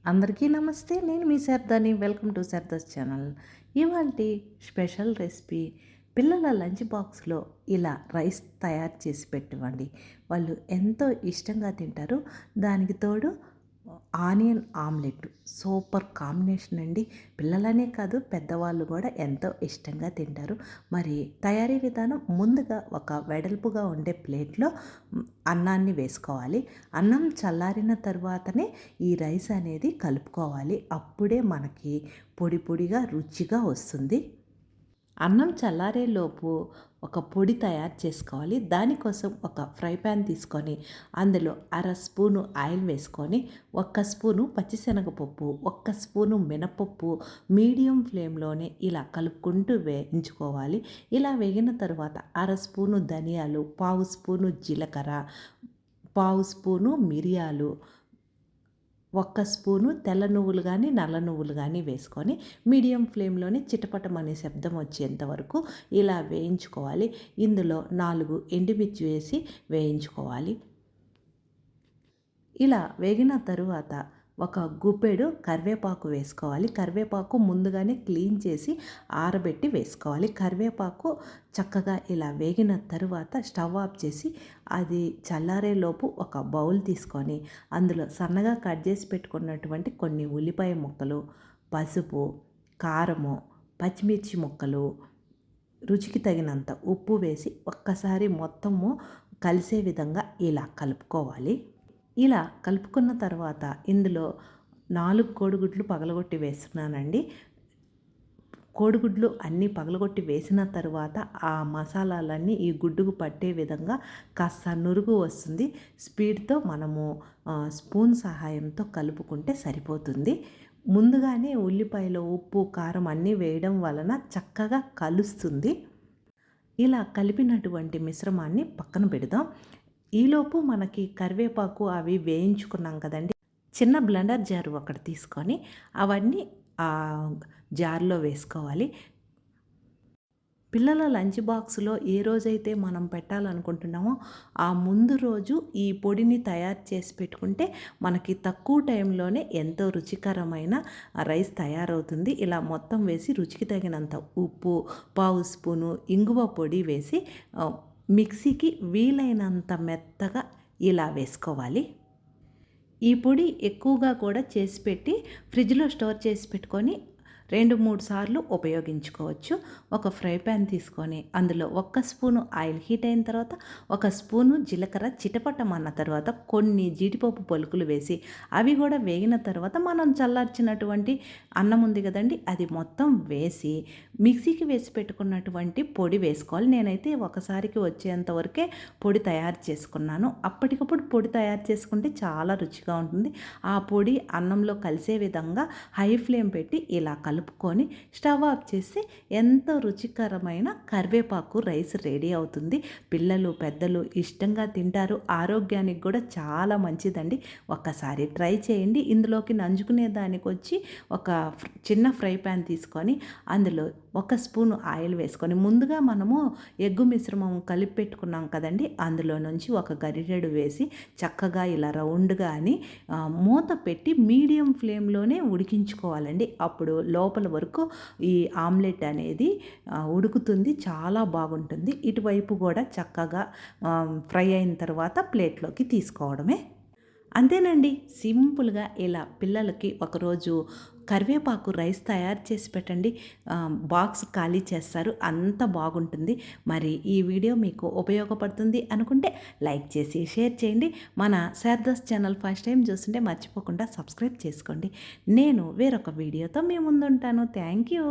అందరికీ నమస్తే. నేను మీ శారదాని. Welcome to Sharada's channel. ఇవాల్టి స్పెషల్ రెసిపీ పిల్లల లంచ్ బాక్స్లో ఇలా రైస్ తయారు చేసి పెట్టివ్వండి. వాళ్ళు ఎంతో ఇష్టంగా తింటారు. దానికి తోడు ఆనియన్ ఆమ్లెట్ సూపర్ కాంబినేషన్ అండి. పిల్లలనే కాదు పెద్దవాళ్ళు కూడా ఎంతో ఇష్టంగా తింటారు. మరి తయారీ విధానం ముందుగా ఒక వెడల్పుగా ఉండే ప్లేట్లో అన్నాన్ని వేసుకోవాలి. అన్నం చల్లారిన తర్వాతనే ఈ రైస్ అనేది కలుపుకోవాలి. అప్పుడే మనకి పొడి పొడిగా రుచిగా వస్తుంది. అన్నం చల్లారేలోపు ఒక పొడి తయారు చేసుకోవాలి. దానికోసం ఒక ఫ్రై ప్యాన్ తీసుకొని అందులో అర స్పూను ఆయిల్ వేసుకొని 1 స్పూను పచ్చిశనగపప్పు, 1 స్పూను మినపప్పు మీడియం ఫ్లేమ్లోనే ఇలా కలుపుకుంటూ వేయించుకోవాలి. ఇలా వేగిన తర్వాత అర స్పూను ధనియాలు, పావు స్పూను జీలకర్ర, పావు స్పూను మిరియాలు, 1 స్పూను తెల్ల నువ్వులు కానీ నల్ల నువ్వులు కానీ వేసుకొని మీడియం ఫ్లేమ్లోనే చిటపటమనే శబ్దం వచ్చేంత వరకు ఇలా వేయించుకోవాలి. ఇందులో 4 ఎండుమిర్చి వేసి వేయించుకోవాలి. ఇలా వేగిన తరువాత ఒక గుప్పెడు కరివేపాకు వేసుకోవాలి. కరివేపాకు ముందుగానే క్లీన్ చేసి ఆరబెట్టి వేసుకోవాలి. కరివేపాకు చక్కగా ఇలా వేగిన తరువాత స్టవ్ ఆఫ్ చేసి అది చల్లారేలోపు ఒక బౌల్ తీసుకొని అందులో సన్నగా కట్ చేసి పెట్టుకున్నటువంటి కొన్ని ఉల్లిపాయ ముక్కలు, పసుపు, కారము, పచ్చిమిర్చి ముక్కలు, రుచికి తగినంత ఉప్పు వేసి ఒక్కసారి మొత్తము కలిసే విధంగా ఇలా కలుపుకోవాలి. ఇలా కలుపుకున్న తర్వాత ఇందులో 4 కోడిగుడ్లు పగలగొట్టి వేస్తున్నానండి. కోడిగుడ్లు అన్నీ పగలగొట్టి వేసిన తర్వాత ఆ మసాలాలన్నీ ఈ గుడ్డుకు పట్టే విధంగా కాస్త నురుగు వస్తుంది. స్పీడ్తో మనము స్పూన్ సహాయంతో కలుపుకుంటే సరిపోతుంది. ముందుగానే ఉల్లిపాయలో ఉప్పు, కారం అన్నీ వేయడం వలన చక్కగా కలుస్తుంది. ఇలా కలిపినటువంటి మిశ్రమాన్ని పక్కన పెడదాం. ఈలోపు మనకి కరివేపాకు అవి వేయించుకున్నాం కదండి. చిన్న బ్లెండర్ జారు ఒకటి తీసుకొని అవన్నీ ఆ జార్లో వేసుకోవాలి. పిల్లల లంచ్ బాక్స్లో ఏ రోజైతే మనం పెట్టాలనుకుంటున్నామో ఆ ముందు రోజు ఈ పొడిని తయారు చేసి పెట్టుకుంటే మనకి తక్కువ టైంలోనే ఎంతో రుచికరమైన రైస్ తయారవుతుంది. ఇలా మొత్తం వేసి రుచికి తగినంత ఉప్పు, పావు స్పూను ఇంగువ పొడి వేసి మిక్సీకి వీలైనంత మెత్తగా ఇలా వేసుకోవాలి. ఈ పొడి ఎక్కువగా కూడా చేసి పెట్టి ఫ్రిడ్జ్లో స్టోర్ చేసి పెట్టుకొని 2-3 సార్లు ఉపయోగించుకోవచ్చు. ఒక ఫ్రై ప్యాన్ తీసుకొని అందులో 1 స్పూను ఆయిల్ హీట్ అయిన తర్వాత 1 స్పూను జీలకర్ర చిటపటమన్న తర్వాత కొన్ని జీడిపప్పు పలుకులు వేసి అవి కూడా వేగిన తర్వాత మనం చల్లార్చినటువంటి అన్నం ఉంది కదండి అది మొత్తం వేసి మిక్సీకి వేసి పెట్టుకున్నటువంటి పొడి వేసుకోవాలి. నేనైతే ఒకసారికి వచ్చేంత వరకే పొడి తయారు చేసుకున్నాను. అప్పటికప్పుడు పొడి తయారు చేసుకుంటే చాలా రుచిగా ఉంటుంది. ఆ పొడి అన్నంలో కలిసే విధంగా హై ఫ్లేమ్ పెట్టి ఇలా కలుపుకొని స్టవ్ ఆఫ్ చేసి ఎంతో రుచికరమైన కరివేపాకు రైస్ రెడీ అవుతుంది. పిల్లలు పెద్దలు ఇష్టంగా తింటారు. ఆరోగ్యానికి కూడా చాలా మంచిదండి. ఒక్కసారి ట్రై చేయండి. ఇందులోకి నంచుకునే దానికి వచ్చి ఒక చిన్న ఫ్రై ప్యాన్ తీసుకొని అందులో 1 స్పూను ఆయిల్ వేసుకొని ముందుగా మనము ఎగ్గు మిశ్రమం కలిపి పెట్టుకున్నాం కదండి. అందులో నుంచి ఒక గరిటెడు వేసి చక్కగా ఇలా రౌండ్గా అని మూత పెట్టి మీడియం ఫ్లేమ్లోనే ఉడికించుకోవాలండి. అప్పుడు లోపల వరకు ఈ ఆమ్లెట్ అనేది ఉడుకుతుంది. చాలా బాగుంటుంది. ఇటువైపు కూడా చక్కగా ఫ్రై అయిన తర్వాత ప్లేట్లోకి తీసుకోవడమే. అంతేనండి. సింపుల్గా ఇలా పిల్లలకి ఒకరోజు కరివేపాకు రైస్ తయారు చేసి పెట్టండి. బాక్స్ ఖాళీ చేస్తారు. అంత బాగుంటుంది. మరి ఈ వీడియో మీకు ఉపయోగపడుతుంది అనుకుంటే లైక్ చేసి షేర్ చేయండి. మన శారదాస్ ఛానల్ ఫస్ట్ టైం చూస్తుంటే మర్చిపోకుండా సబ్స్క్రైబ్ చేసుకోండి. నేను వేరొక వీడియోతో మీ ముందుంటాను. Thank you.